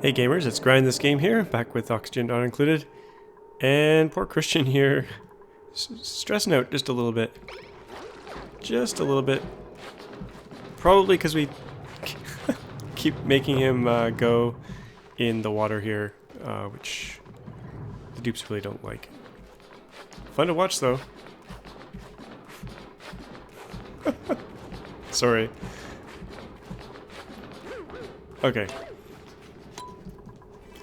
Hey gamers, it's GrindThisGame here, back with oxygen not included. And poor Christian here, stressing out just a little bit. Just a little bit. Probably because we keep making him go in the water here, which the dupes really don't like. Fun to watch though. Sorry. Okay.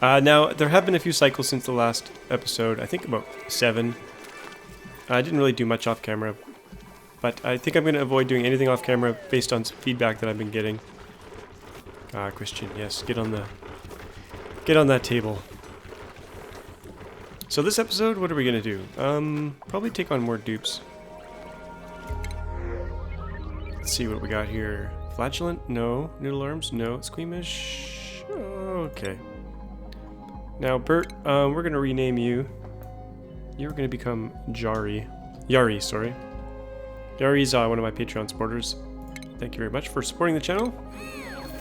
Now, there have been a few cycles since the last episode, I think about 7. I didn't really do much off camera, but I think I'm going to avoid doing anything off camera based on some feedback that I've been getting. Christian, yes, get on that table. So this episode, what are we going to do? Probably take on more dupes. Let's see what we got here. Flatulent? No. Noodle arms? No. Squeamish? Okay. Now, Bert, we're going to rename you. You're going to become Yari, sorry. Yari's one of my Patreon supporters. Thank you very much for supporting the channel.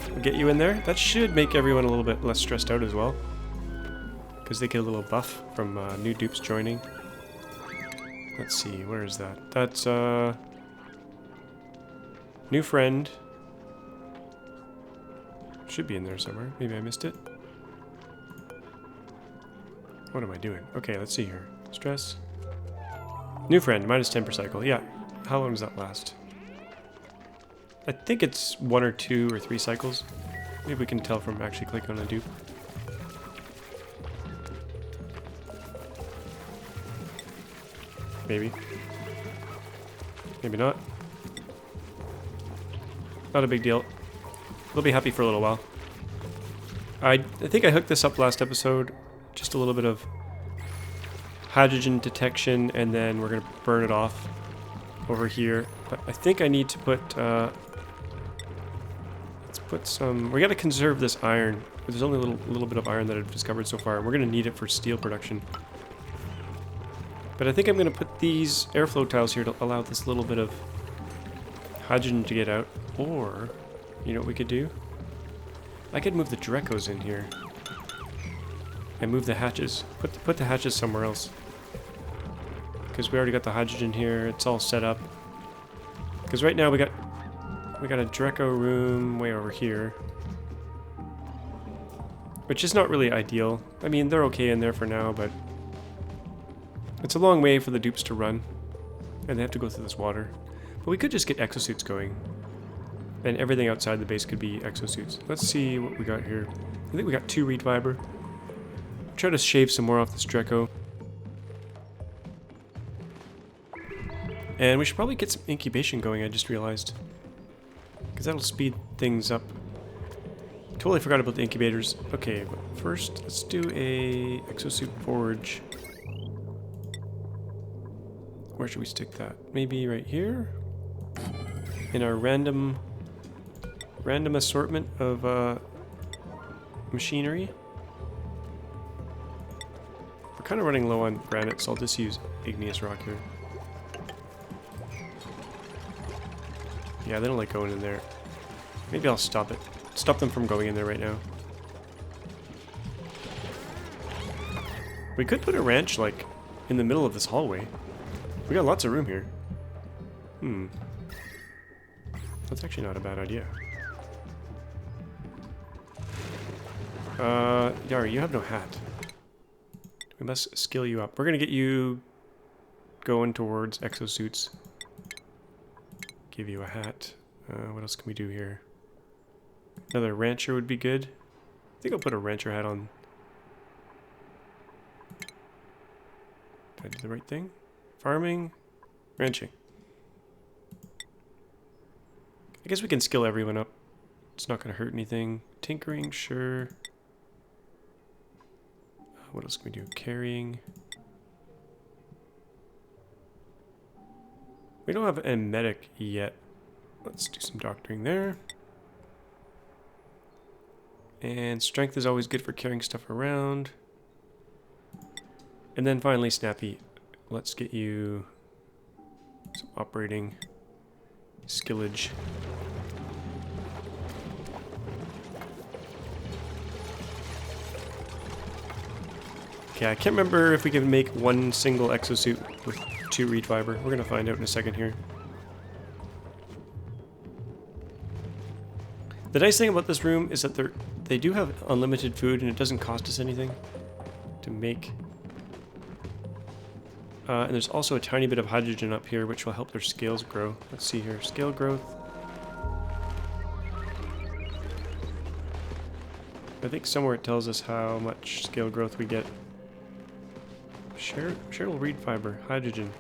We'll get you in there. That should make everyone a little bit less stressed out as well, because they get a little buff from new dupes joining. Let's see, where is that? That's, new friend. Should be in there somewhere. Maybe I missed it. What am I doing? Okay, let's see here. Stress. New friend, minus 10 per cycle. Yeah. How long does that last? I think it's 1 or 2 or 3 cycles. Maybe we can tell from actually clicking on a dupe. Maybe. Maybe not. Not a big deal. We'll be happy for a little while. I think I hooked this up last episode. Just a little bit of hydrogen detection, and then we're going to burn it off over here. But I think I need to put, let's put some, we got to conserve this iron. There's only a little bit of iron that I've discovered so far, and we're going to need it for steel production. But I think I'm going to put these airflow tiles here to allow this little bit of hydrogen to get out. Or, you know what we could do? I could move the dreckos in here. And move the hatches. Put the hatches somewhere else. Because we already got the hydrogen here. It's all set up. Because right now we got a drecko room way over here. Which is not really ideal. I mean, they're okay in there for now, but it's a long way for the dupes to run. And they have to go through this water. But we could just get exosuits going. And everything outside the base could be exosuits. Let's see what we got here. I think we got 2 reed fiber. Try to shave some more off this drecko. And we should probably get some incubation going, I just realized. Because that'll speed things up. Totally forgot about the incubators. Okay, but first let's do a Exosuit Porridge. Where should we stick that? Maybe right here? In our random assortment of machinery. We're kind of running low on granite, so I'll just use igneous rock here. Yeah, they don't like going in there. Maybe I'll stop it. Stop them from going in there right now. We could put a ranch, like, in the middle of this hallway. We got lots of room here. That's actually not a bad idea. Yari, you have no hat. We must skill you up. We're gonna get you going towards exosuits. Give you a hat. What else can we do here? Another rancher would be good. I think I'll put a rancher hat on. Did I do the right thing? Farming, ranching. I guess we can skill everyone up. It's not gonna hurt anything. Tinkering, sure. What else can we do? Carrying. We don't have a medic yet. Let's do some doctoring there. And strength is always good for carrying stuff around. And then finally, Snappy. Let's get you some operating skillage. Okay, I can't remember if we can make one single exosuit with 2 reed fiber. We're gonna find out in a second here. The nice thing about this room is that they do have unlimited food and it doesn't cost us anything to make. And there's also a tiny bit of hydrogen up here which will help their scales grow. Let's see here, scale growth. I think somewhere it tells us how much scale growth we get. Shareable reed fiber, hydrogen.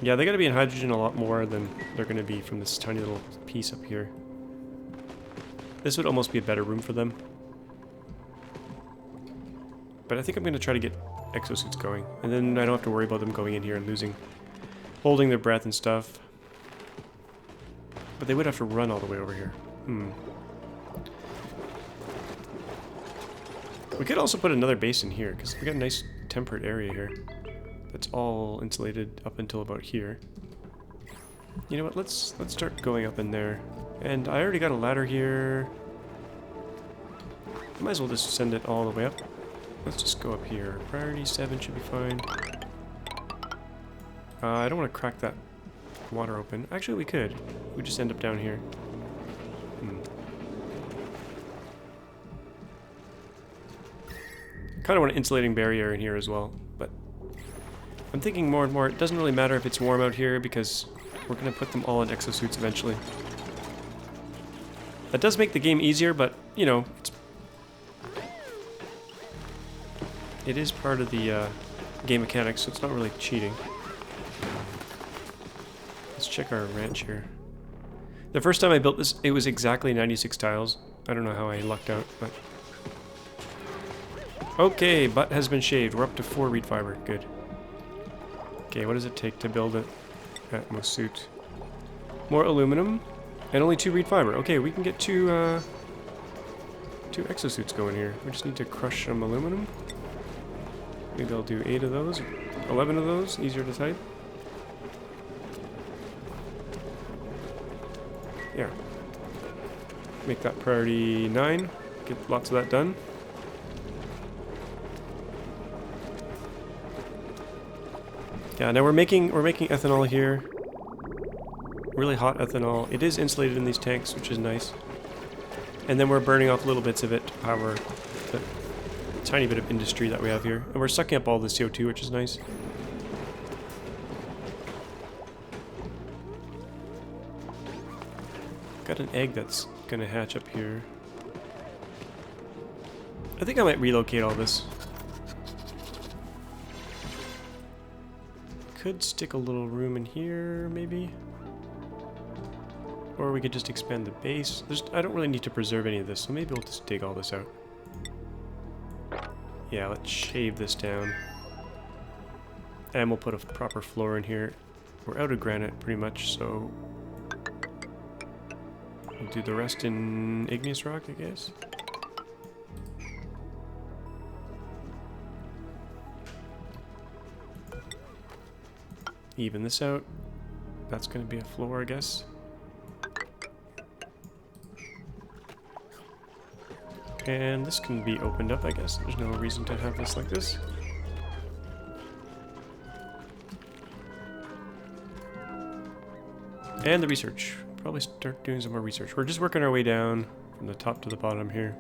Yeah, they gotta be in hydrogen a lot more than they're gonna be from this tiny little piece up here. This would almost be a better room for them. But I think I'm gonna try to get exosuits going. And then I don't have to worry about them going in here and holding their breath and stuff. But they would have to run all the way over here. We could also put another base in here, because we got a nice temperate area here. That's all insulated up until about here. You know what, let's start going up in there. And I already got a ladder here. Might as well just send it all the way up. Let's just go up here. Priority 7 should be fine. I don't want to crack that water open. Actually, we could. We just end up down here. Kind of want an insulating barrier in here as well, but I'm thinking more and more, it doesn't really matter if it's warm out here because we're going to put them all in exosuits eventually. That does make the game easier, but, you know, it is part of the game mechanics, so it's not really cheating. Let's check our ranch here. The first time I built this, it was exactly 96 tiles. I don't know how I lucked out, but... Okay, butt has been shaved. We're up to 4 reed fiber. Good. Okay, what does it take to build an Atmos suit? More aluminum and only 2 reed fiber. Okay, we can get two exosuits going here. We just need to crush some aluminum. Maybe I'll do 8 of those, 11 of those. Easier to type. Yeah. Make that priority 9. Get lots of that done. Yeah, now we're making ethanol here. Really hot ethanol. It is insulated in these tanks, which is nice. And then we're burning off little bits of it to power the tiny bit of industry that we have here. And we're sucking up all the CO2, which is nice. Got an egg that's gonna hatch up here. I think I might relocate all this. Could stick a little room in here, maybe. Or we could just expand the base. I don't really need to preserve any of this, so maybe we'll just dig all this out. Yeah, let's shave this down. And we'll put a proper floor in here. We're out of granite, pretty much, so... we'll do the rest in igneous rock, I guess. Even this out. That's going to be a floor, I guess. And this can be opened up, I guess. There's no reason to have this like this. And the research. Probably start doing some more research. We're just working our way down from the top to the bottom here.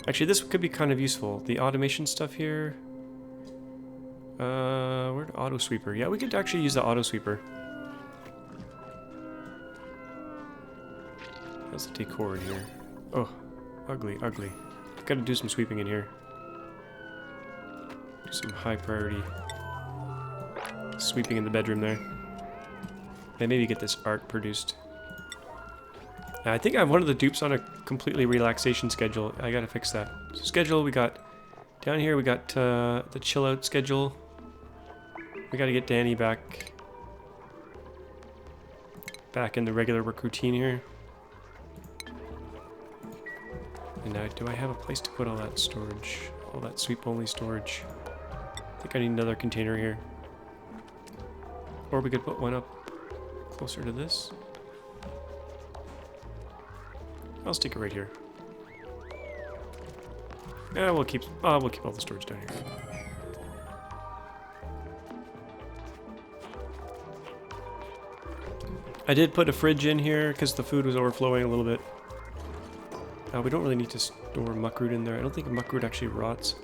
Actually, this could be kind of useful. The automation stuff here. Where's the auto sweeper? Yeah, we could actually use the auto sweeper. How's the decor in here? Oh, ugly, ugly. Gotta do some sweeping in here. Do some high priority sweeping in the bedroom there. And maybe get this art produced. I think I have one of the dupes on a completely relaxation schedule. I gotta fix that. So schedule, we got... down here we got the chill out schedule. We gotta get Danny back in the regular work routine here. And now, do I have a place to put all that storage? All that sweep only storage. I think I need another container here. Or we could put one up closer to this. I'll stick it right here. Yeah, we'll keep all the storage down here. I did put a fridge in here because the food was overflowing a little bit. We don't really need to store muckroot in there. I don't think muckroot actually rots.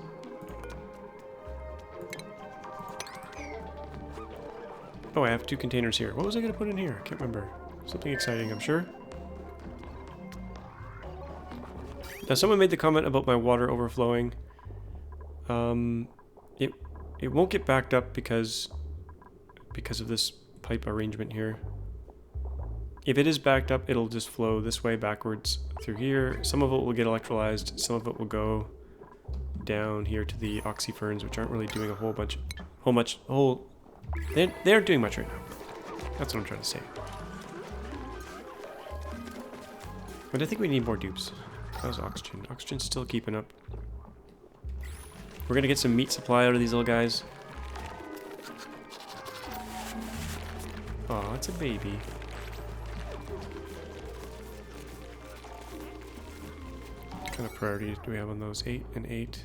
Oh, I have 2 containers here. What was I going to put in here? I can't remember. Something exciting, I'm sure. Now, someone made the comment about my water overflowing. It won't get backed up because of this pipe arrangement here. If it is backed up, it'll just flow this way backwards through here. Some of it will get electrolyzed. Some of it will go down here to the oxyferns, which aren't really doing a whole bunch. They aren't doing much right now. That's what I'm trying to say. But I think we need more dupes. How's oxygen? Oxygen's still keeping up. We're gonna get some meat supply out of these little guys. Oh, it's a baby. What kind of priority do we have on those? 8 and 8.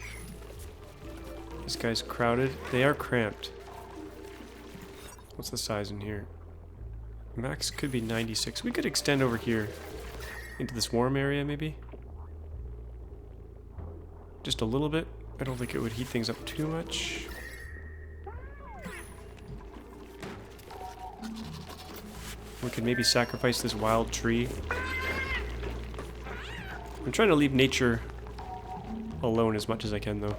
This guy's crowded. They are cramped. What's the size in here? Max could be 96. We could extend over here into this warm area, maybe. Just a little bit. I don't think it would heat things up too much. We could maybe sacrifice this wild tree. I'm trying to leave nature alone as much as I can, though.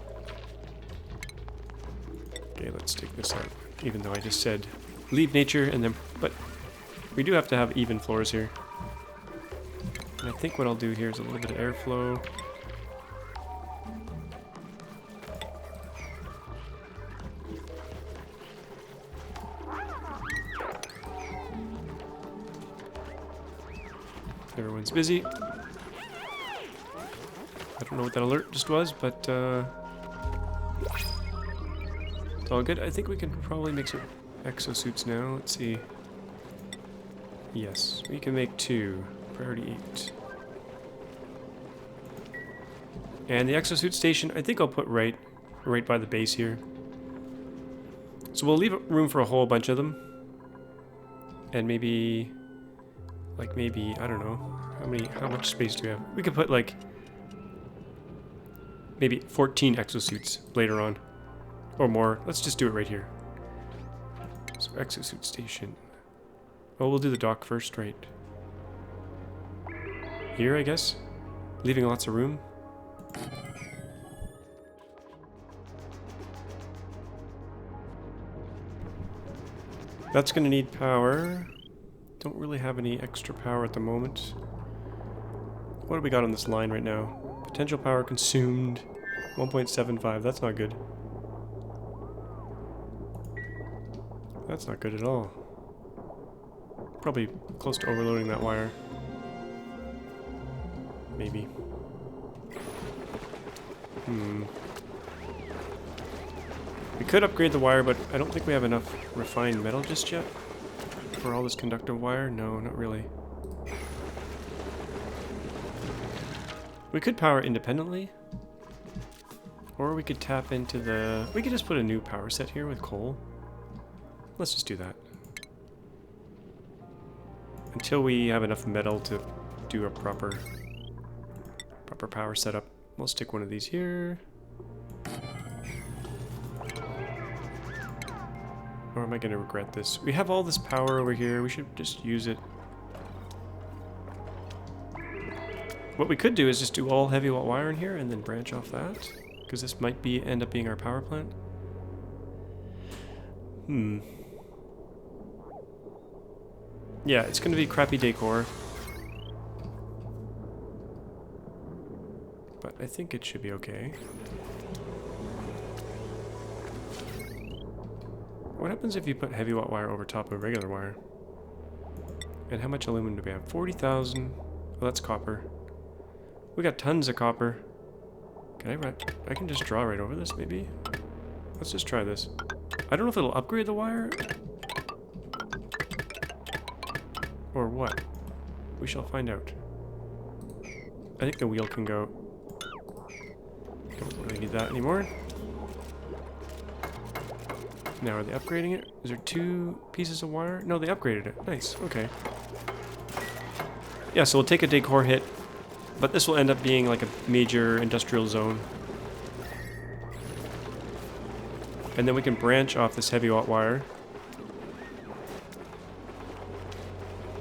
Okay, let's take this out. Even though I just said leave nature and then... But we do have to have even floors here. And I think what I'll do here is a little bit of airflow. Everyone's busy. I don't know what that alert just was, but it's all good. I think we can probably make some exosuits now. Let's see. Yes, we can make 2. Priority 8. And the Exosuit Station, I think I'll put right by the base here. So we'll leave room for a whole bunch of them. And maybe... Like maybe, I don't know, how much space do we have? We could put like maybe 14 exosuits later on or more. Let's just do it right here. So Exosuit Station. Oh, we'll do the dock first, right? Here, I guess, leaving lots of room. That's gonna need power. Don't really have any extra power at the moment. What do we got on this line right now? Potential power consumed 1.75. That's not good. That's not good at all. Probably close to overloading that wire. Maybe. We could upgrade the wire, but I don't think we have enough refined metal just yet. For all this conductive wire? No, not really. We could power independently. Or we could tap into the... We could just put a new power set here with coal. Let's just do that. Until we have enough metal to do a proper power setup. We'll stick one of these here. Or am I going to regret this? We have all this power over here. We should just use it. What we could do is just do all heavy watt wire in here and then branch off that. Because this might end up being our power plant. Yeah, it's going to be crappy decor. But I think it should be okay. What happens if you put heavy watt wire over top of regular wire? And how much aluminum do we have? 40,000. Oh, that's copper. We got tons of copper. I can just draw right over this, maybe? Let's just try this. I don't know if it'll upgrade the wire. Or what? We shall find out. I think the wheel can go. that anymore. Now, are they upgrading it? Is there 2 pieces of wire? No, they upgraded it. Nice, okay. Yeah, so we'll take a decor hit, but this will end up being like a major industrial zone. And then we can branch off this heavy watt wire.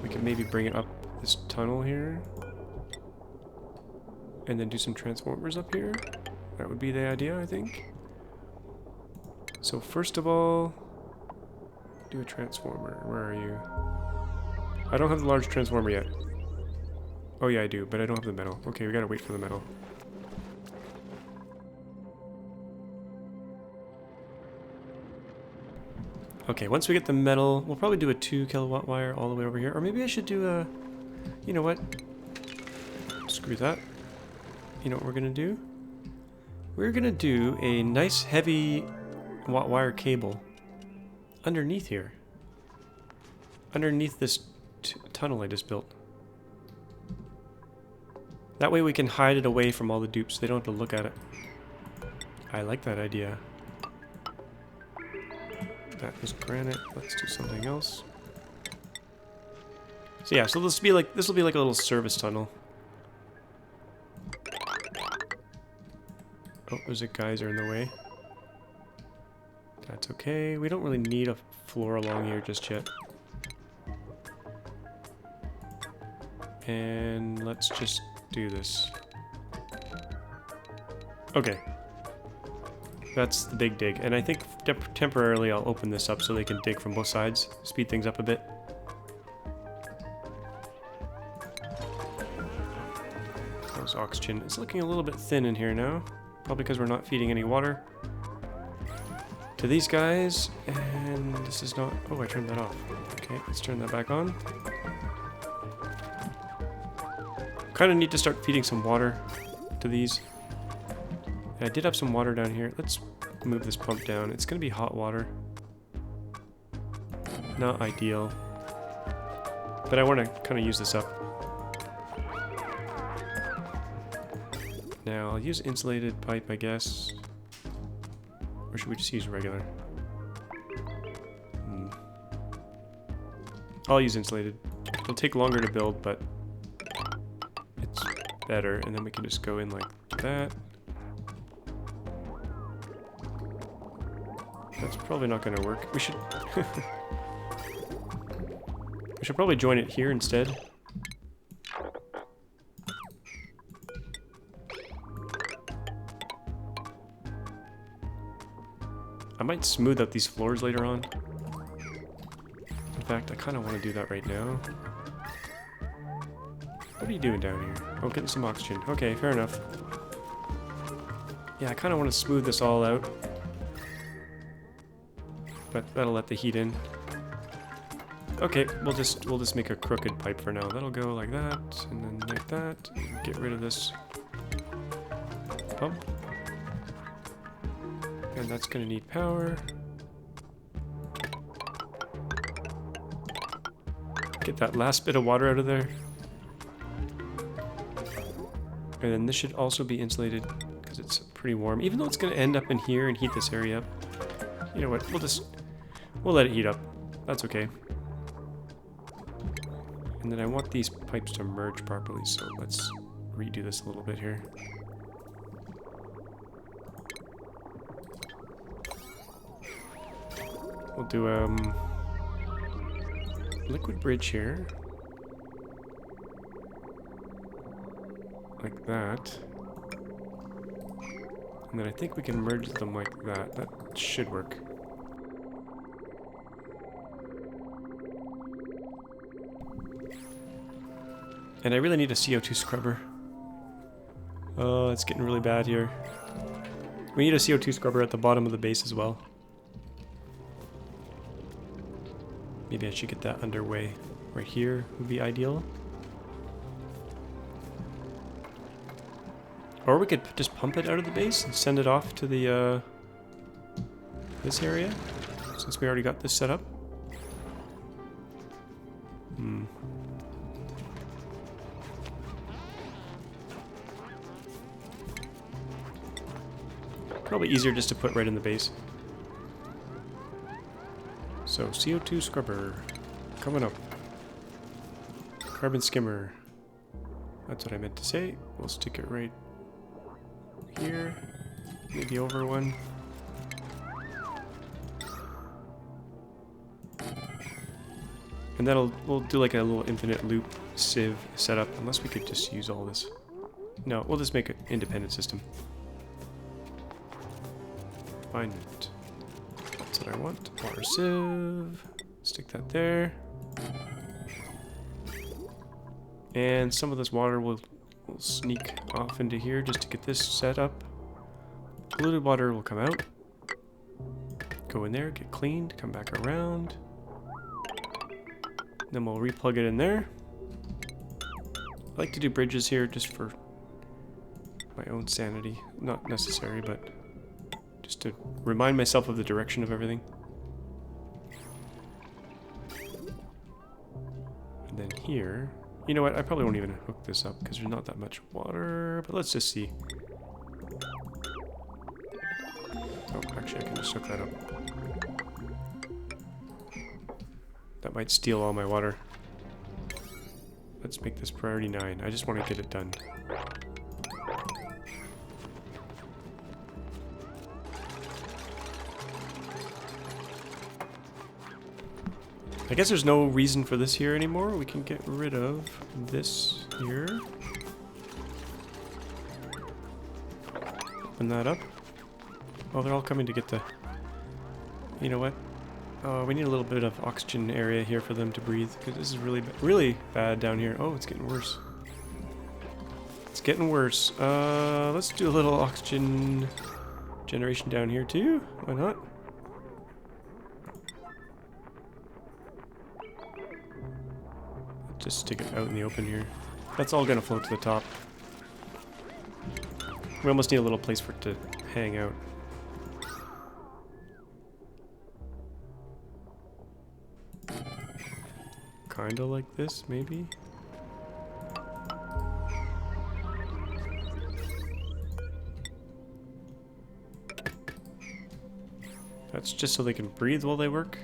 We can maybe bring it up this tunnel here. And then do some transformers up here. That would be the idea, I think. So first of all, do a transformer. Where are you? I don't have the large transformer yet. Oh yeah, I do, but I don't have the metal. Okay, we gotta wait for the metal. Okay, once we get the metal, we'll probably do a 2 kilowatt wire all the way over here. Or maybe I should do a... You know what? Screw that. You know what we're gonna do? We're gonna do a nice heavy watt wire cable underneath here. Underneath this tunnel I just built. That way we can hide it away from all the dupes. They don't have to look at it. I like that idea. That was granite. Let's do something else. So yeah, so this will be like a little service tunnel. Oh, there's a geyser in the way. That's okay. We don't really need a floor along here just yet. And let's just do this. Okay. That's the big dig. And I think temporarily I'll open this up so they can dig from both sides. Speed things up a bit. How's oxygen? It's looking a little bit thin in here now. Probably because we're not feeding any water to these guys. And this is not... Oh, I turned that off. Okay, let's turn that back on. Kind of need to start feeding some water to these. And I did have some water down here. Let's move this pump down. It's going to be hot water. Not ideal. But I want to kind of use this up. Now, I'll use insulated pipe, I guess. Or should we just use regular? I'll use insulated. It'll take longer to build, but it's better. And then we can just go in like that. That's probably not going to work. We should... we should probably join it here instead. I might smooth out these floors later on. In fact, I kind of want to do that right now. What are you doing down here? Oh, getting some oxygen. Okay, fair enough. Yeah, I kind of want to smooth this all out. But that'll let the heat in. Okay, we'll just make a crooked pipe for now. That'll go like that, and then like that. And get rid of this pump. And that's gonna need power. Get that last bit of water out of there. And then this should also be insulated because it's pretty warm. Even though it's gonna end up in here and heat this area up. You know what, we'll let it heat up. That's okay. And then I want these pipes to merge properly, so let's redo this a little bit here. We'll do liquid bridge here. Like that. And then I think we can merge them like that. That should work. And I really need a CO2 scrubber. Oh, it's getting really bad here. We need a CO2 scrubber at the bottom of the base as well. Maybe I should get that underway. Right here would be ideal. Or we could just pump it out of the base and send it off to the this area, since we already got this set up. Probably easier just to put right in the base. So, CO2 Scrubber. Coming up. Carbon Skimmer. That's what I meant to say. We'll stick it right here. Maybe over one. And we'll do like a little infinite loop sieve setup, unless we could just use all this. No, we'll just make an independent system. Refinement. That's what I want. Water sieve. Stick that there. And some of this water will sneak off into here just to get this set up. Polluted water will come out. Go in there, get cleaned, come back around. Then we'll replug it in there. I like to do bridges here just for my own sanity. Not necessary, but just to remind myself of the direction of everything. And then here, you know what, I probably won't even hook this up because there's not that much water, but let's just see. Oh, actually I can just hook that up. That might steal all my water. Let's make this priority 9. I just want to get it done. I guess there's no reason for this here anymore. We can get rid of this here. Open that up. Oh, they're all coming to get the... You know what? Oh, we need a little bit of oxygen area here for them to breathe, because this is really bad down here. Oh, it's getting worse. It's getting worse. Let's do a little oxygen generation down here too. Why not? Just stick it out in the open here. That's all gonna float to the top. We almost need a little place for it to hang out. Kinda like this, maybe? That's just so they can breathe while they work.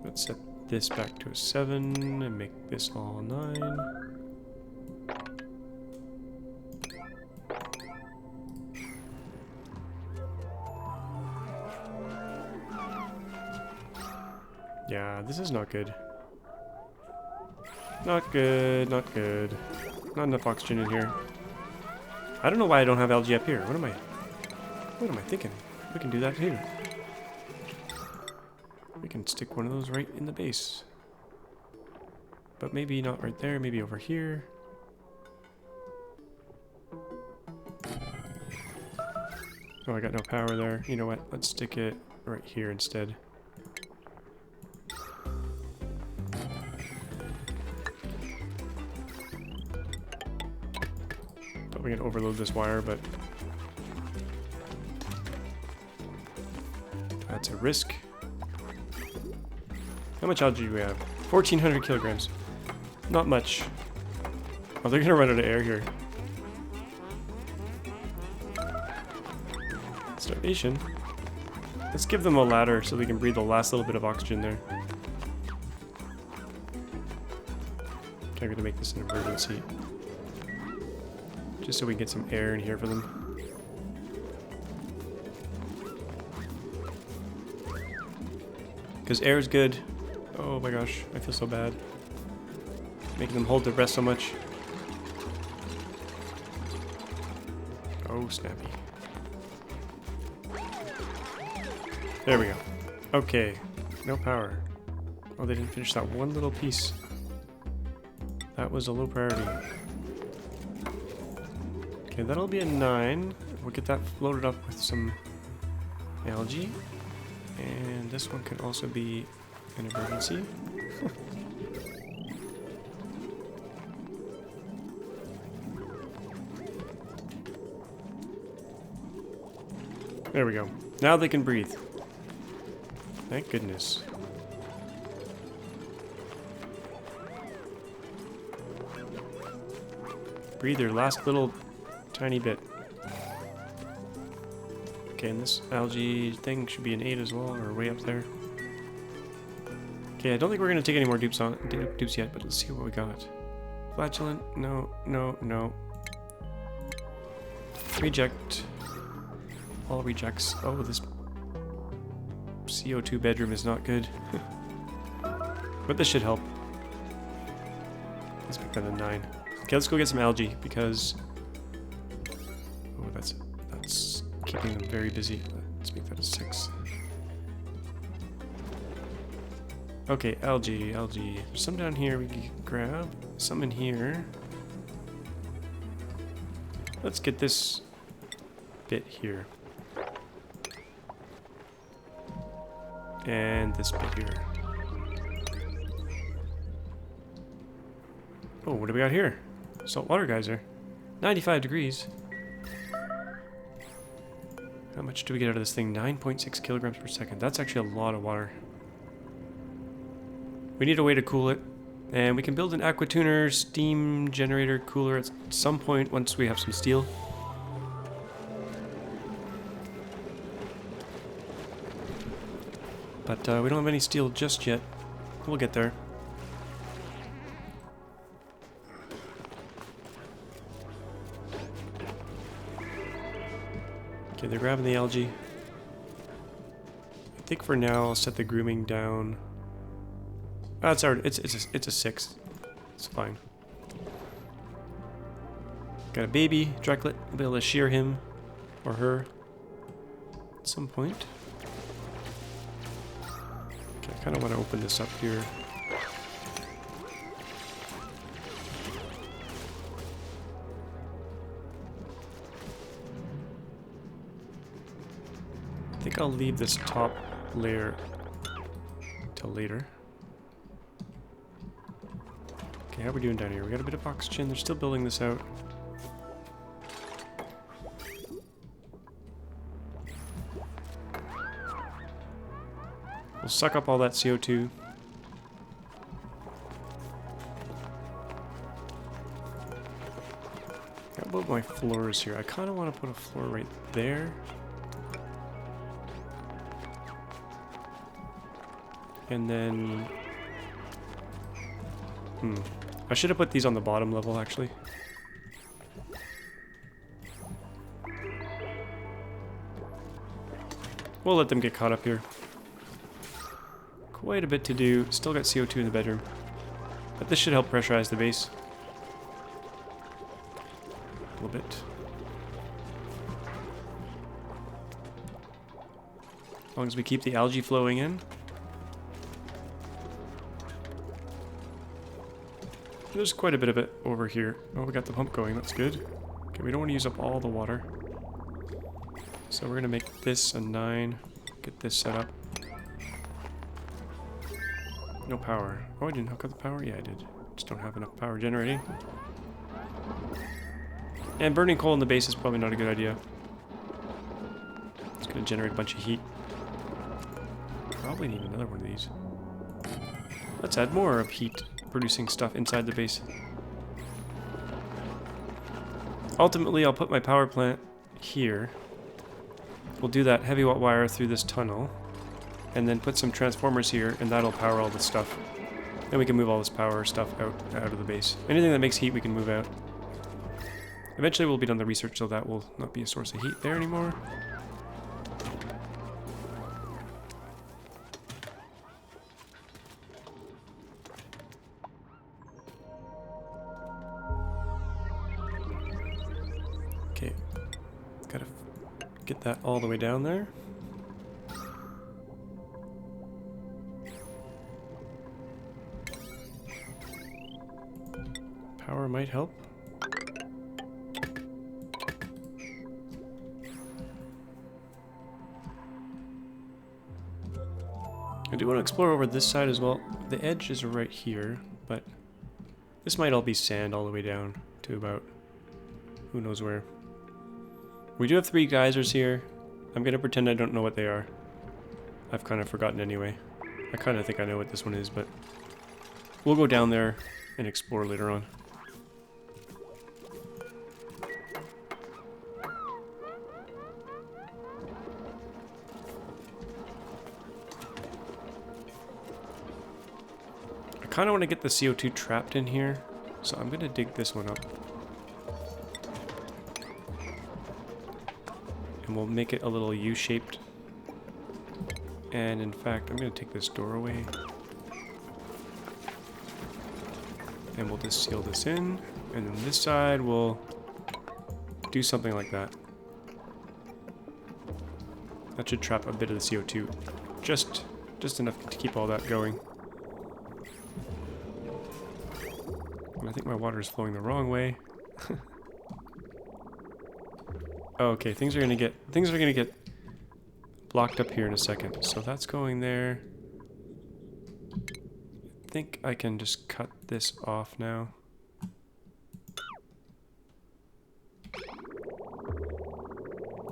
Let's set this back to a 7 and make this all 9. Yeah, this is not good. Not good, not good. Not enough oxygen in here. I don't know why I don't have algae up here. What am I thinking? We can do that too. We can stick one of those right in the base. But maybe not right there, maybe over here. Oh, I got no power there. You know what? Let's stick it right here instead. We can overload this wire, but that's a risk. How much algae do we have? 1,400 kilograms. Not much. Oh, they're gonna run out of air here. Starvation. Let's give them a ladder so they can breathe the last little bit of oxygen there. Okay, I'm gonna make this an emergency. Just so we can get some air in here for them. Because air is good. Oh my gosh, I feel so bad. Making them hold their breath so much. Oh, snappy. There we go. Okay, no power. Oh, they didn't finish that one little piece. That was a low priority. Okay, that'll be a 9. We'll get that loaded up with some algae. And this one can also be an emergency. There we go. Now they can breathe. Thank goodness. Breathe their last little tiny bit. Okay, and this algae thing should be an 8 as well, or way up there. Okay, I don't think we're going to take any more dupes yet, but let's see what we got. Flatulent, no, no, no. Reject. All rejects. Oh, this CO2 bedroom is not good. But this should help. Let's make that a 9. Okay, let's go get some algae, because... Oh, that's keeping them very busy. Let's make that a 6. Okay, algae. There's some down here we can grab. Some in here. Let's get this bit here. And this bit here. Oh, what do we got here? Saltwater Geyser. 95 degrees. How much do we get out of this thing? 9.6 kilograms per second. That's actually a lot of water. We need a way to cool it. And we can build an aqua tuner steam generator cooler at some point once we have some steel. But we don't have any steel just yet. We'll get there. Okay, they're grabbing the algae. I think for now I'll set the grooming down. Oh, it's already, it's a 6. It's fine. Got a baby Drecklet. We'll be able to shear him or her at some point. Okay, I kind of want to open this up here. I think I'll leave this top layer till later. Okay, how are we doing down here? We got a bit of oxygen. They're still building this out. We'll suck up all that CO2. How about my floors here? I kind of want to put a floor right there. And then... I should have put these on the bottom level, actually. We'll let them get caught up here. Quite a bit to do. Still got CO2 in the bedroom. But this should help pressurize the base. A little bit. As long as we keep the algae flowing in. There's quite a bit of it over here. Oh, we got the pump going. That's good. Okay, we don't want to use up all the water. So we're going to make this a 9. Get this set up. No power. Oh, I didn't hook up the power? Yeah, I did. Just don't have enough power generating. And burning coal in the base is probably not a good idea. It's going to generate a bunch of heat. Probably need another one of these. Let's add more of heat producing stuff inside the base. Ultimately, I'll put my power plant here. We'll do that heavy watt wire through this tunnel, and then put some transformers here, and that'll power all this stuff. Then we can move all this power stuff out of the base. Anything that makes heat, we can move out. Eventually, we'll be done the research, so that will not be a source of heat there anymore. Okay, gotta get that all the way down there. Power might help. I do want to explore over this side as well. The edge is right here, but this might all be sand all the way down to about who knows where. We do have 3 geysers here. I'm going to pretend I don't know what they are. I've kind of forgotten anyway. I kind of think I know what this one is, but we'll go down there and explore later on. kind of want to get the CO2 trapped in here, so I'm going to dig this one up. And we'll make it a little U-shaped. And in fact, I'm going to take this door away. And we'll just seal this in. And then this side we'll do something like that. That should trap a bit of the CO2. Just enough to keep all that going. And I think my water is flowing the wrong way. Okay, things are gonna get blocked up here in a second. So that's going there. I think I can just cut this off now.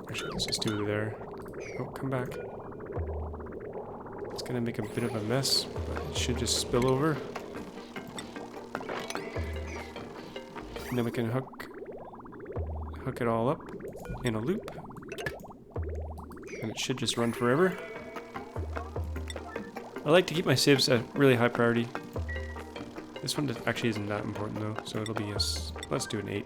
Actually, let's just do it there. Oh, come back. It's gonna make a bit of a mess, but it should just spill over. And then we can hook it all up in a loop. And it should just run forever. I like to keep my sieves at really high priority. This one actually isn't that important though, so it'll be let's do an 8.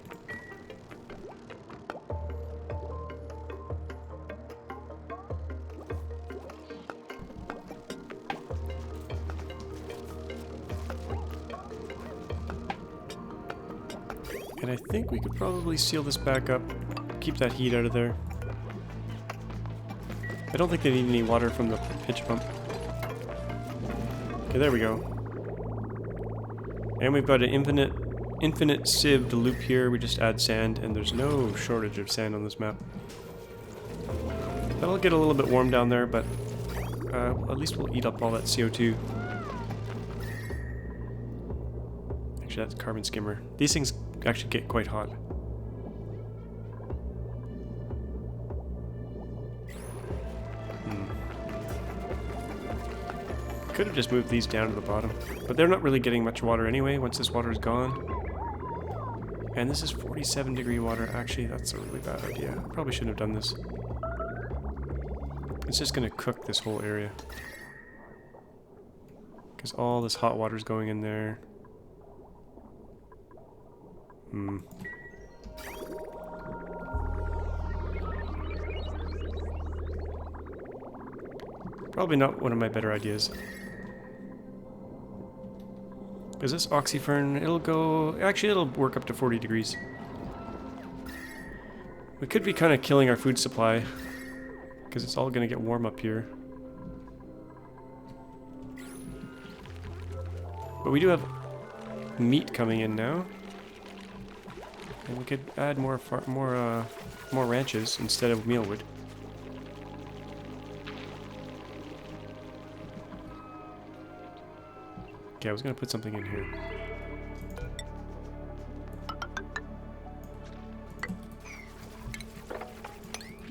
And I think we could probably seal this back up, keep that heat out of there. I don't think they need any water from the pitch pump. Okay, there we go. And we've got an infinite sieved loop here. We just add sand, and there's no shortage of sand on this map. That'll get a little bit warm down there, but at least we'll eat up all that CO2. Actually, that's carbon skimmer. These things actually get quite hot. Could have just moved these down to the bottom, but they're not really getting much water anyway once this water is gone. And this is 47-degree water. Actually, that's a really bad idea. Probably shouldn't have done this. It's just going to cook this whole area. Because all this hot water is going in there. Probably not one of my better ideas. Because this oxyfern, it'll work up to 40 degrees. We could be kind of killing our food supply, because it's all going to get warm up here. But we do have meat coming in now. And we could add more ranches instead of mealwood. Okay, I was gonna put something in here.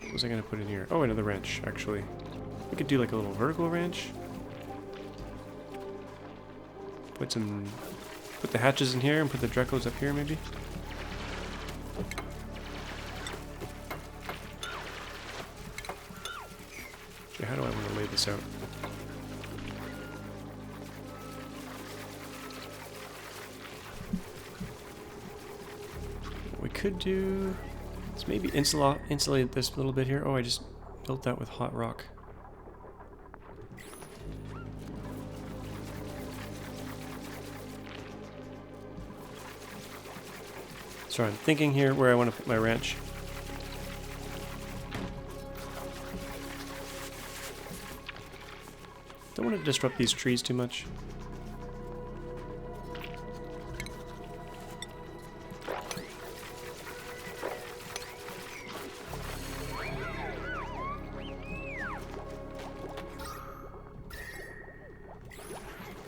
What was I gonna put in here? Oh, another ranch, actually. We could do like a little vertical ranch. Put the hatches in here and put the dreckos up here, maybe. Actually, how do I want to lay this out? What we could do is maybe insulate this a little bit here. Oh, I just built that with hot rock. Sorry, I'm thinking here where I want to put my ranch. Don't want to disrupt these trees too much.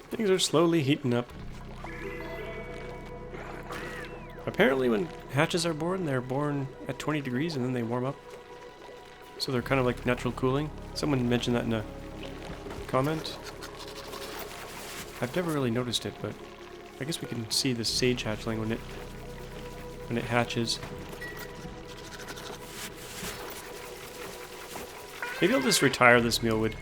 Things are slowly heating up. Apparently when hatches are born, they're born at 20 degrees and then they warm up. So they're kind of like natural cooling. Someone mentioned that in a comment. I've never really noticed it, but I guess we can see the sage hatchling when it hatches. Maybe I'll just retire this mealwood.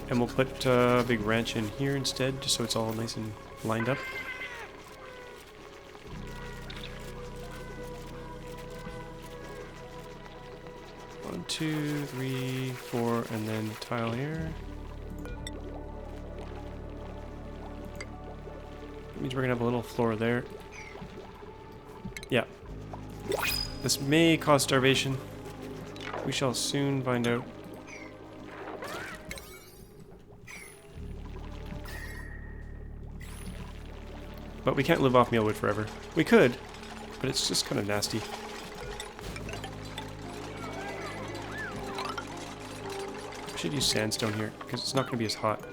And we'll put a big ranch in here instead, just so it's all nice and lined up. One, two, three, four, and then tile here. That means we're gonna have a little floor there. Yeah. This may cause starvation. We shall soon find out. But we can't live off mealwood forever. We could, but it's just kind of nasty. We should use sandstone here, because it's not going to be as hot.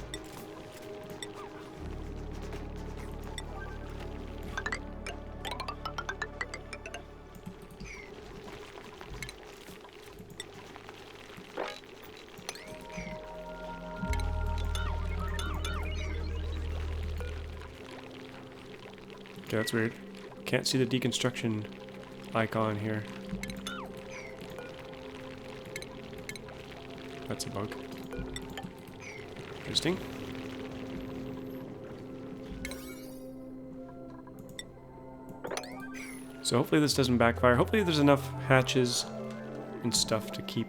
Okay, that's weird. Can't see the deconstruction icon here. That's a bug. Interesting. So hopefully this doesn't backfire. Hopefully there's enough hatches and stuff to keep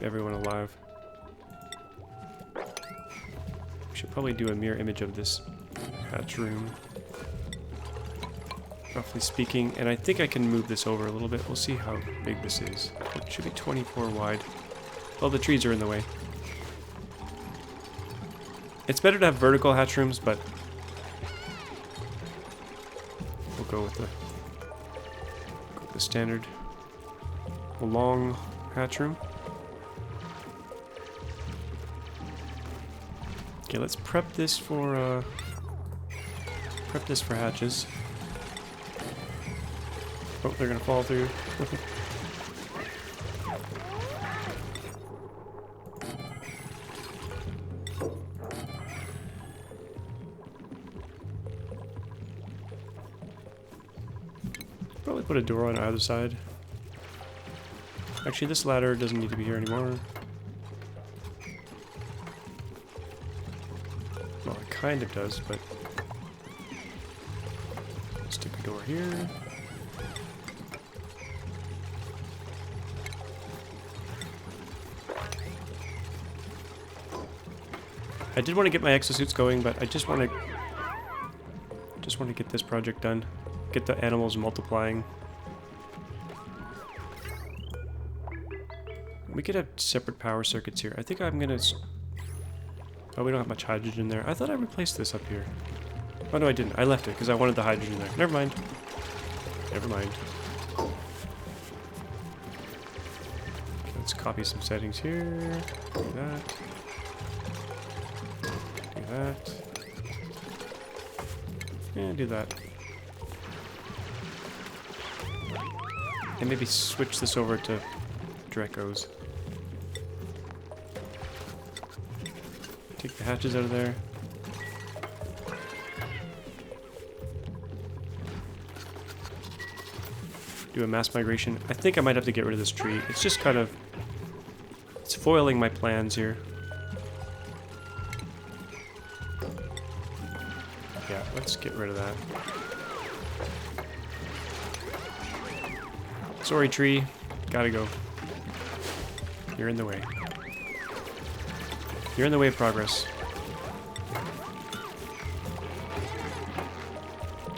everyone alive. We should probably do a mirror image of this hatch room, roughly speaking, and I think I can move this over a little bit. We'll see how big this is. It should be 24 wide. Well, the trees are in the way. It's better to have vertical hatch rooms, but we'll go with the standard long hatch room. Okay, let's prep this for hatches. Oh, they're gonna fall through. Probably put a door on either side. Actually, this ladder doesn't need to be here anymore. Well, it kind of does, but stick a door here. I did want to get my exosuits going, but I just want to get this project done. Get the animals multiplying. We could have separate power circuits here. I think I'm gonna... Oh, we don't have much hydrogen there. I thought I replaced this up here. Oh, no, I didn't. I left it because I wanted the hydrogen there. Never mind. Never mind. Okay, let's copy some settings here. Do that. Do that. And do that. And maybe switch this over to dreckos. Take the hatches out of there. Do a mass migration. I think I might have to get rid of this tree. It's just kind of... It's foiling my plans here. Yeah, let's get rid of that. Sorry, tree. Gotta go. You're in the way. You're in the way of progress.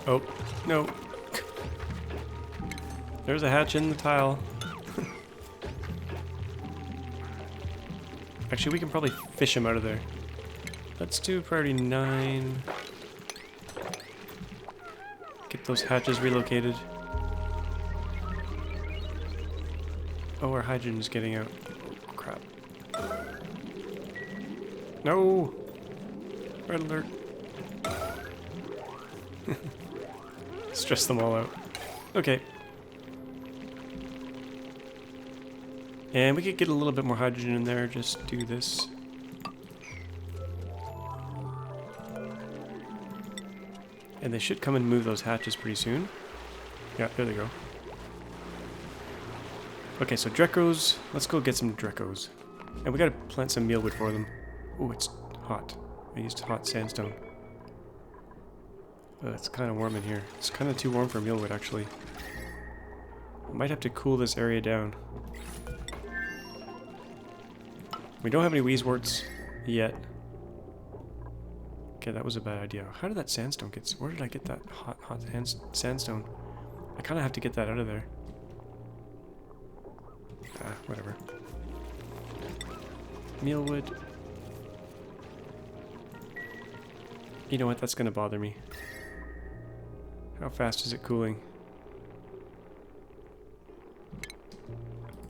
Oh, no. There's a hatch in the tile. Actually, we can probably fish him out of there. Let's do priority 9. Get those hatches relocated. Oh, our hydrogen is getting out. Oh, crap. No! Red alert. Stress them all out. Okay. And we could get a little bit more hydrogen in there. Just do this. And they should come and move those hatches pretty soon. Yeah, there they go. Okay, so dreckos. Let's go get some dreckos. And we gotta plant some mealwood for them. Oh, it's hot. I used hot sandstone. It's kind of warm in here. It's kind of too warm for mealwood, actually. I might have to cool this area down. We don't have any wheezeworts yet. Okay, that was a bad idea. How did that sandstone get... Where did I get that hot sandstone? I kind of have to get that out of there. Ah, whatever. Mealwood. You know what? That's going to bother me. How fast is it cooling?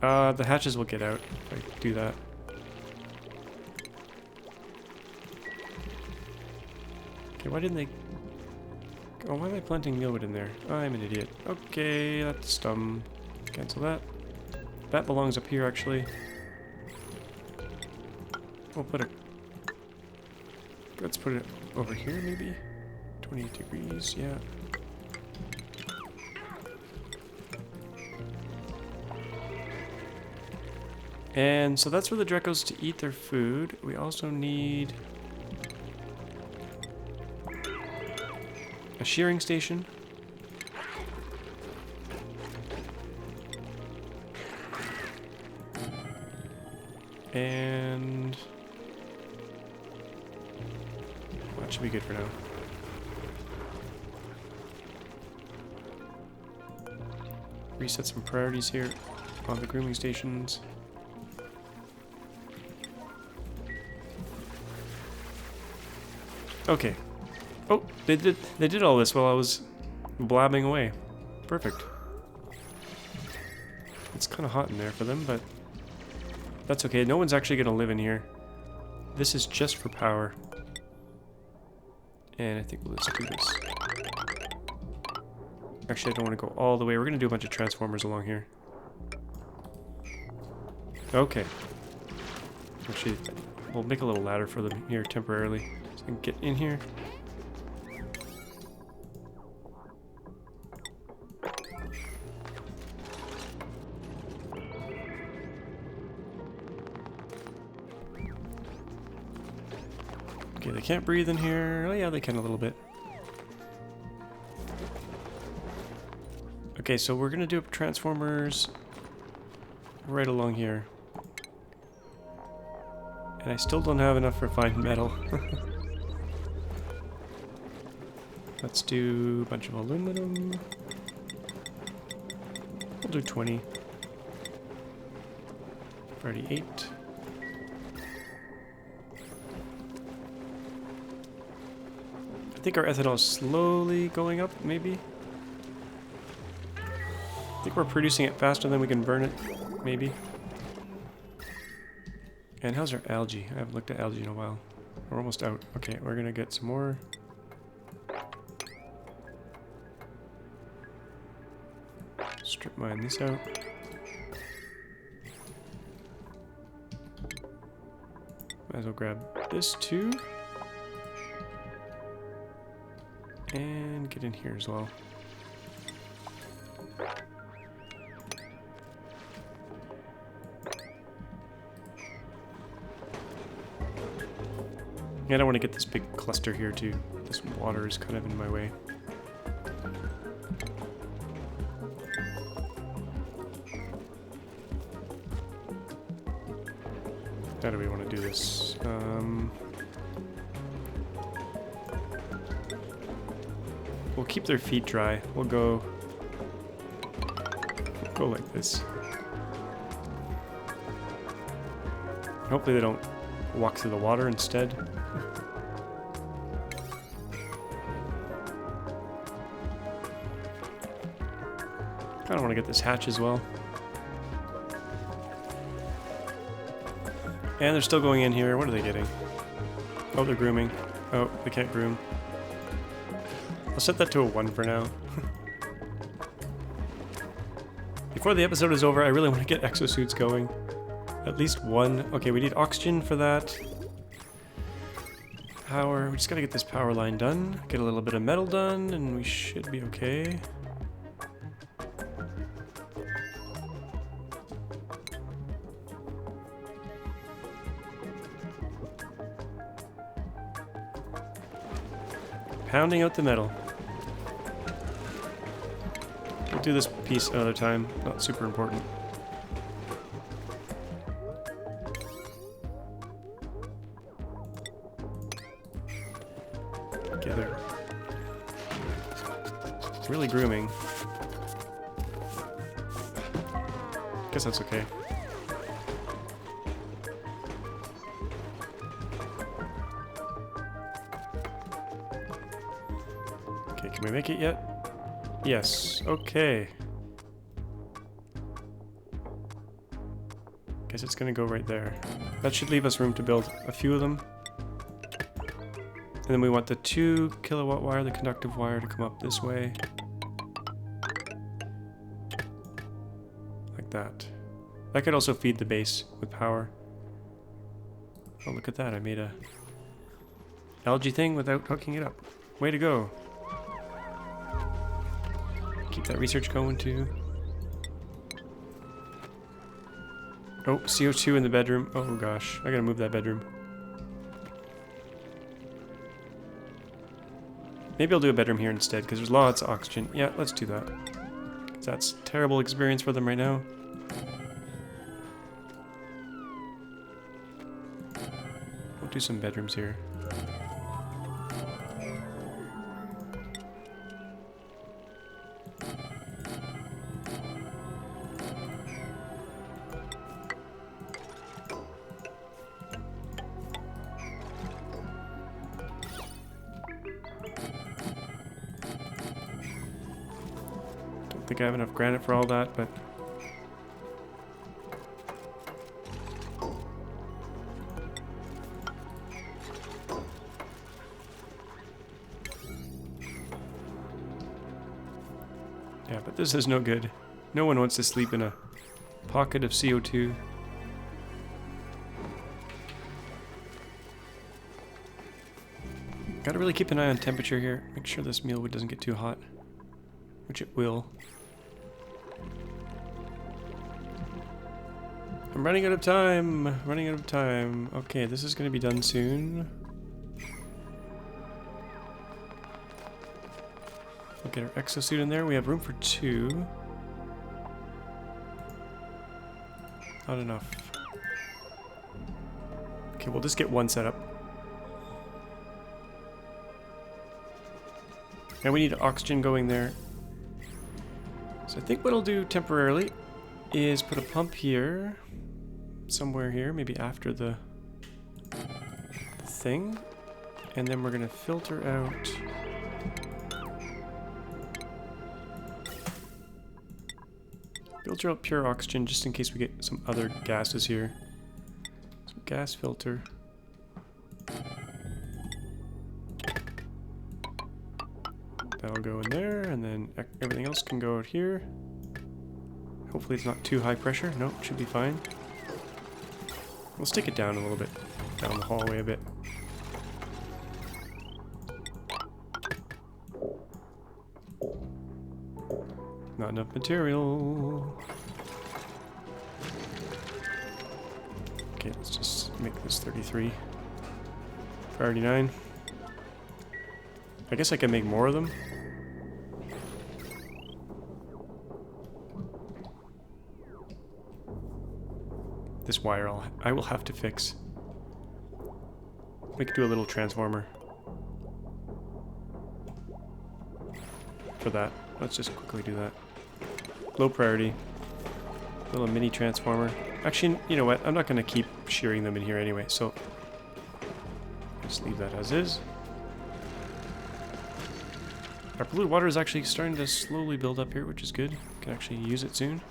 The hatches will get out if I do that. Okay, why didn't they... Oh, why am I planting mealwood in there? I'm an idiot. Okay, that's dumb. Cancel that. That belongs up here, actually. We'll put it... Let's put it over here, maybe? 28 degrees, yeah. And so that's for the dreckos to eat their food. We also need a shearing station. And that should be good for now. Reset some priorities here on the grooming stations. Okay. Oh, they did all this while I was blabbing away. Perfect. It's kind of hot in there for them, but that's okay. No one's actually going to live in here. This is just for power. And I think we'll just do this. Actually, I don't want to go all the way. We're going to do a bunch of transformers along here. Okay. Actually, we'll make a little ladder for them here temporarily. So I can get in here. Okay, they can't breathe in here. Oh yeah, they can a little bit. Okay, so we're gonna do transformers right along here. And I still don't have enough refined metal. Let's do a bunch of aluminum. We'll do 20. Already 8. I think our ethanol is slowly going up, maybe? I think we're producing it faster than we can burn it, maybe. And how's our algae? I haven't looked at algae in a while. We're almost out. Okay, we're gonna get some more. Strip mine this out. Might as well grab this too. And get in here as well. I don't want to get this big cluster here too. This water is kind of in my way. How do we want to do this? We'll keep their feet dry. We'll go like this. Hopefully they don't walk through the water instead. Kind of want to get this hatch as well. And they're still going in here. What are they getting? Oh, they're grooming. Oh, they can't groom. I'll set that to a 1 for now. Before the episode is over, I really want to get exosuits going. At least 1. Okay, we need oxygen for that. Power. We just gotta get this power line done. Get a little bit of metal done, and we should be okay. pounding out the metal. We'll do this piece another time. Not super important. Okay, they're really grooming. Guess that's okay. Okay, can we make it yet? Yes, okay. Guess it's gonna go right there. That should leave us room to build a few of them. And then we want the 2 kilowatt wire, the conductive wire, to come up this way. Like that. That could also feed the base with power. Oh, look at that. I made a algae thing without hooking it up. Way to go. Keep that research going too. Oh, CO2 in the bedroom. Oh gosh, I gotta move that bedroom. Maybe I'll do a bedroom here instead, because there's lots of oxygen. Yeah, let's do that. That's a terrible experience for them right now. We'll do some bedrooms here. I think I have enough granite for all that, but yeah, but this is no good. No one wants to sleep in a pocket of CO2. Gotta really keep an eye on temperature here. Make sure this mealwood doesn't get too hot, which it will. I'm running out of time. Running out of time. Okay, this is going to be done soon. We'll get our exosuit in there. We have room for 2. Not enough. Okay, we'll just get 1 set up. And we need oxygen going there. So I think what I'll do temporarily is put a pump here. Somewhere here, maybe after the thing. And then we're going to filter out pure oxygen just in case we get some other gases here. Some gas filter. That'll go in there, and then everything else can go out here. Hopefully it's not too high pressure. Nope, should be fine. We'll stick it down a little bit, down the hallway a bit. Not enough material. Okay, let's just make this 33. Priority 9. I guess I can make more of them. This wire I will have to fix. We could do a little transformer for that. Let's just quickly do that. Low priority. Little mini transformer. Actually, you know what? I'm not going to keep shearing them in here anyway, so just leave that as is. Our polluted water is actually starting to slowly build up here, which is good. We can actually use it soon.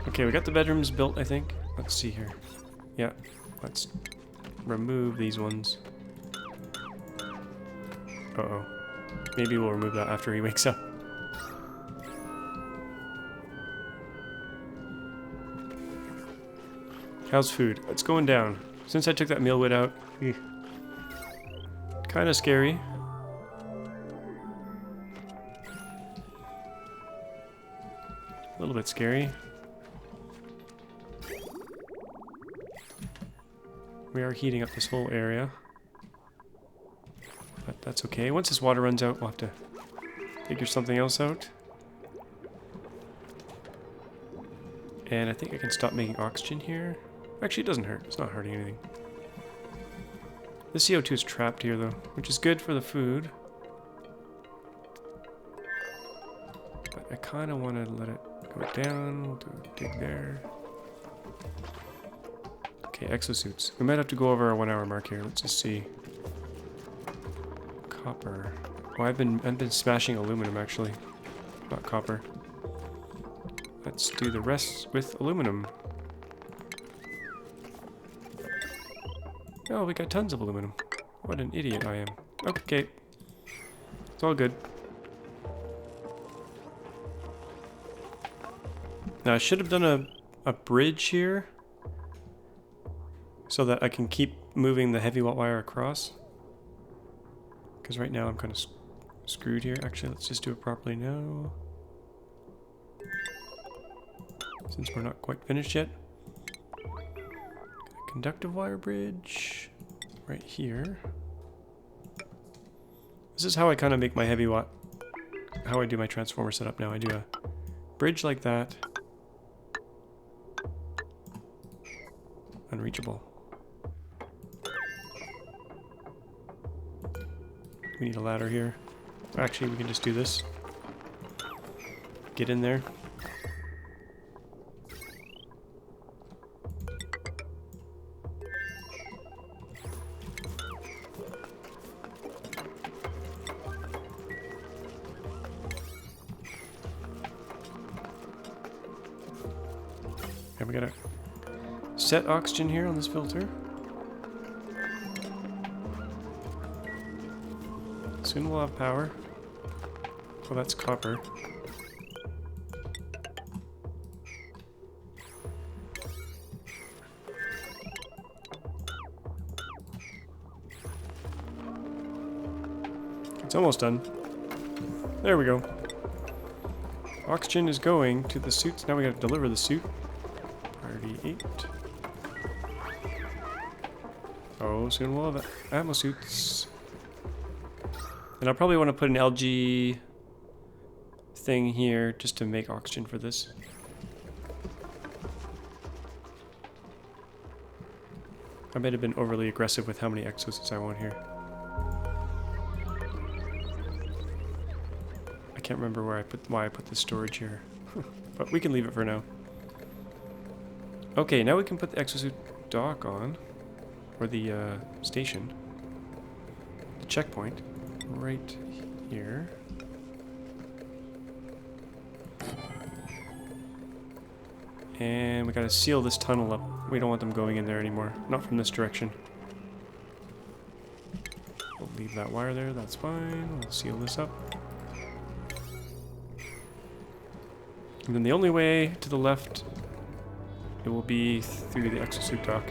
Okay, we got the bedrooms built, I think. Let's see here. Yeah, let's remove these ones. Uh-oh. Maybe we'll remove that after he wakes up. How's food? It's going down. Since I took that mealwood out, kind of scary. A little bit scary. We are heating up this whole area. But that's okay. Once this water runs out, we'll have to figure something else out. And I think I can stop making oxygen here. Actually, it doesn't hurt. It's not hurting anything. The CO2 is trapped here, though, which is good for the food. But I kind of want to let it go down. We'll do a dig there. Okay, exosuits. We might have to go over our 1 hour mark here. Let's just see. Copper. Oh, I've been smashing aluminum, actually. Not copper. Let's do the rest with aluminum. Oh, we got tons of aluminum. What an idiot I am. Okay. It's all good. Now, I should have done a bridge here so that I can keep moving the heavy wire across. Because right now I'm kind of screwed here. Actually, let's just do it properly now. Since we're not quite finished yet. Conductive wire bridge right here. This is how I kind of make my heavy watt. How I do my transformer setup now. I do a bridge like that. Unreachable. We need a ladder here. Actually, we can just do this. Get in there. And we gotta set oxygen here on this filter. Soon we'll have power. Oh, that's copper. It's almost done. There we go. Oxygen is going to the suits. Now we gotta deliver the suit. Priority 8. Oh, soon we'll have ammo suits. And I'll probably want to put an LG thing here just to make oxygen for this. I might have been overly aggressive with how many exosuits I want here. I can't remember why I put the storage here. But we can leave it for now. Okay, now we can put the exosuit dock on. Or the station. The checkpoint. Right here. And we gotta seal this tunnel up. We don't want them going in there anymore. Not from this direction. We'll leave that wire there, that's fine. We'll seal this up. And then the only way to the left, it will be through the exosuit dock.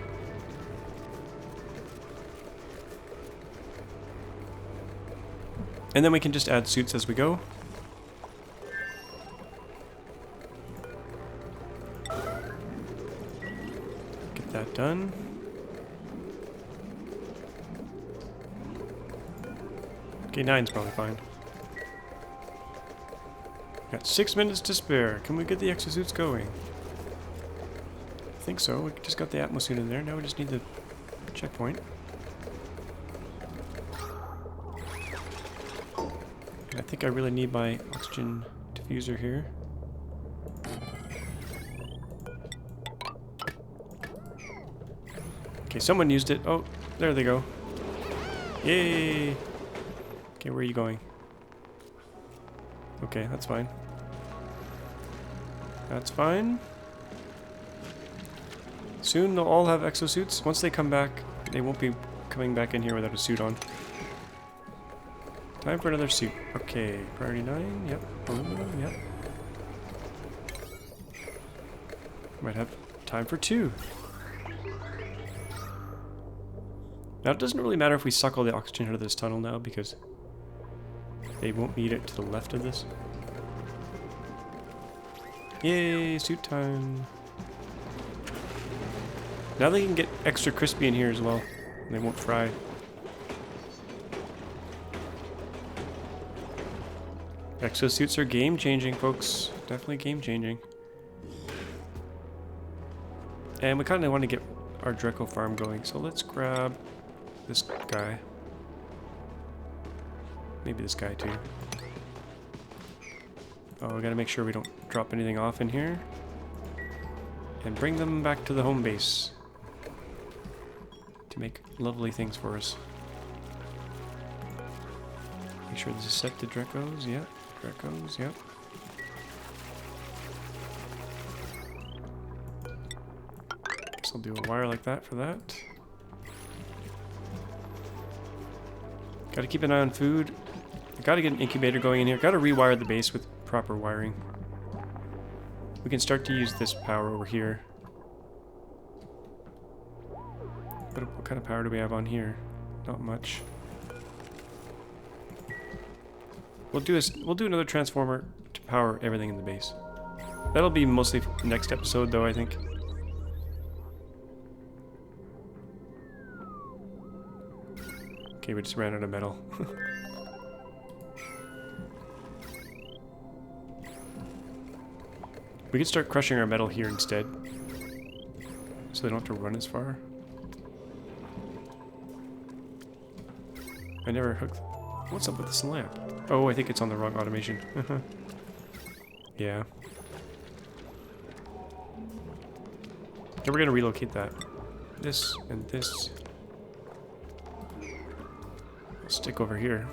And then we can just add suits as we go. Get that done. Okay, 9's probably fine. Got 6 minutes to spare. Can we get the exosuits going? I think so. We just got the atmosuit in there. Now we just need the checkpoint. I think I really need my oxygen diffuser here. Okay, someone used it. Oh, there they go. Yay! Okay, where are you going? Okay, that's fine. That's fine. Soon they'll all have exosuits. Once they come back, they won't be coming back in here without a suit on. Time for another suit. Okay, priority 9, yep. Aluminum, yep. Might have time for 2. Now it doesn't really matter if we suck all the oxygen out of this tunnel now because they won't need it to the left of this. Yay, suit time. Now they can get extra crispy in here as well. And they won't fry. Exosuits are game changing, folks. Definitely game changing. And we kind of want to get our drecko farm going, so let's grab this guy. Maybe this guy too. Oh, we gotta make sure we don't drop anything off in here. And bring them back to the home base to make lovely things for us. Make sure this is set to dreckos, yep. Dreckos, yep. Guess I'll do a wire like that for that. Gotta keep an eye on food. Gotta get an incubator going in here. Gotta rewire the base with proper wiring. We can start to use this power over here. But what kind of power do we have on here? Not much. We'll do another transformer to power everything in the base. That'll be mostly next episode though, I think. Okay, we just ran out of metal. We could start crushing our metal here instead. So they don't have to run as far. I never hooked... What's up with this lamp? Oh, I think it's on the wrong automation. Yeah. Okay, we're gonna relocate that. This and this. I'll stick over here.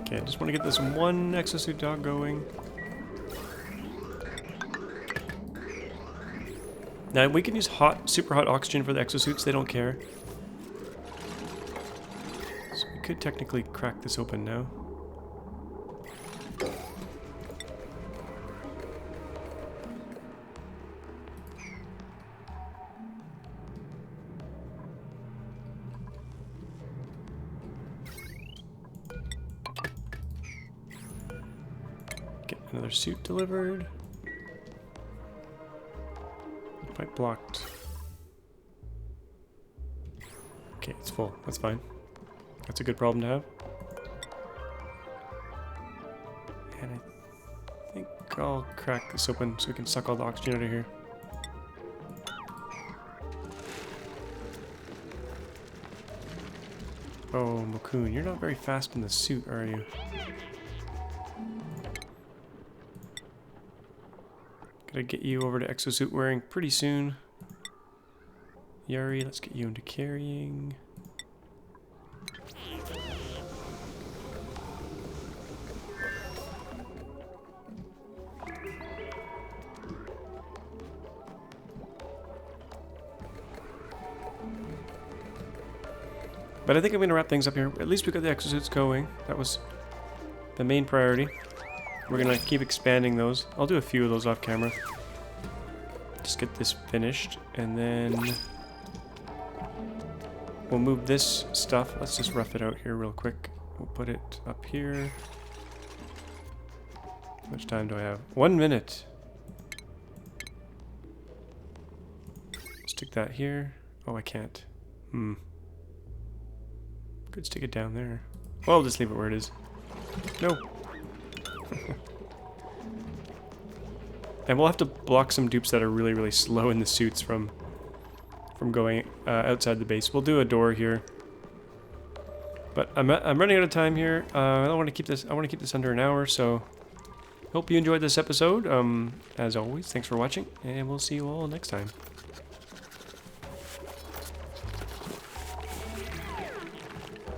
Okay, I just want to get this one exosuit dog going. Now, we can use super hot oxygen for the exosuits, they don't care. So we could technically crack this open now. Get another suit delivered. Pipe blocked. Okay, it's full. That's fine. That's a good problem to have. And I think I'll crack this open so we can suck all the oxygen out of here. Oh, Mokoon, you're not very fast in the suit, are you? Gotta get you over to exosuit wearing pretty soon. Yari, let's get you into carrying. But I think I'm gonna wrap things up here. At least we got the exosuits going. That was the main priority. We're gonna keep expanding those. I'll do a few of those off camera. Just get this finished, and then we'll move this stuff. Let's just rough it out here real quick. We'll put it up here. How much time do I have? 1 minute. Stick that here. Oh, I can't. Could stick it down there. Well, I'll just leave it where it is. No. And we'll have to block some dupes that are really, really slow in the suits from going outside the base. We'll do a door here. But I'm running out of time here. I don't want to keep this. I want to keep this under an hour. So, hope you enjoyed this episode. As always, thanks for watching, and we'll see you all next time.